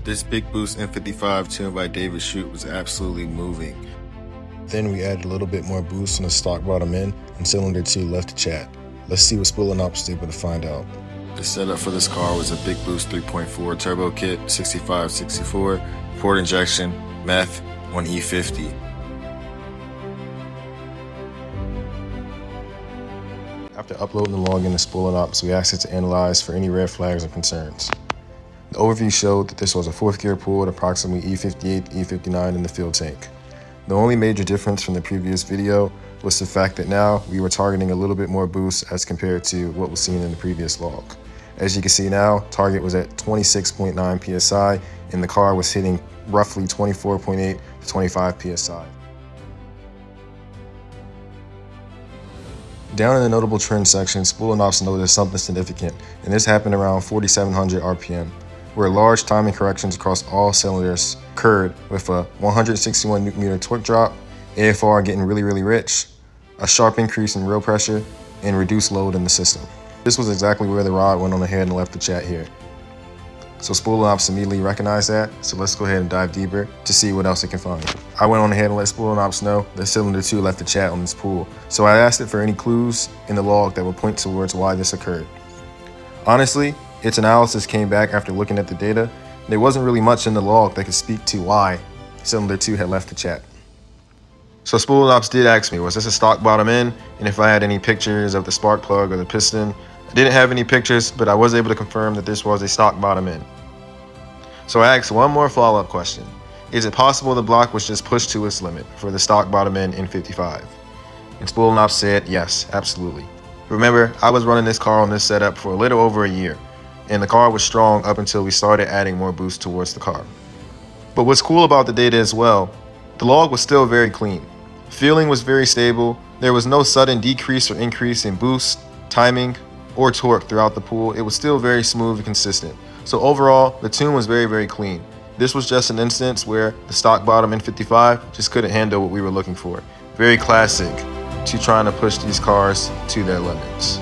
This big boost N55 tuned by David Shoup was absolutely moving. Then we added a little bit more boost on the stock bottom end and cylinder 2 left to chat. Let's see what Spooling Ops was able to find out. The setup for this car was a big boost 3.4 turbo kit, 6564, port injection, meth on E50. After uploading the log into Spooling Ops, we asked it to analyze for any red flags or concerns. The overview showed that this was a 4th gear pull at approximately E58, E59 in the fuel tank. The only major difference from the previous video was the fact that now we were targeting a little bit more boost as compared to what was seen in the previous log. As you can see now, target was at 26.9 psi and the car was hitting roughly 24.8 to 25 psi. Down in the notable trend section, Spooling Ops noticed something significant, and this happened around 4,700 RPM, where large timing corrections across all cylinders occurred with a 161 Nm torque drop, AFR getting really rich, a sharp increase in wheel pressure, and reduced load in the system. This was exactly where the rod went on ahead and left the chat here. So Spooling Ops immediately recognized that, so let's go ahead and dive deeper to see what else it can find. I went on ahead and let Spooling Ops know that cylinder 2 left the chat on this pool, so I asked it for any clues in the log that would point towards why this occurred. Honestly, its analysis came back after looking at the data. There wasn't really much in the log that could speak to why cylinder 2 had left the chat. So Spooling Ops did ask me, was this a stock bottom end, and if I had any pictures of the spark plug or the piston. I didn't have any pictures, but I was able to confirm that this was a stock bottom end. So I asked one more follow-up question. Is it possible the block was just pushed to its limit for the stock bottom end N55? And Spooling Ops said yes, absolutely. Remember, I was running this car on this setup for a little over a year, and the car was strong up until we started adding more boost towards the car. But what's cool about the data as well, the log was still very clean. Feeling was very stable. There was no sudden decrease or increase in boost, timing, or torque throughout the pool. It was still very smooth and consistent. So overall, the tune was very clean. This was just an instance where the stock bottom N55 just couldn't handle what we were looking for. Very classic to trying to push these cars to their limits.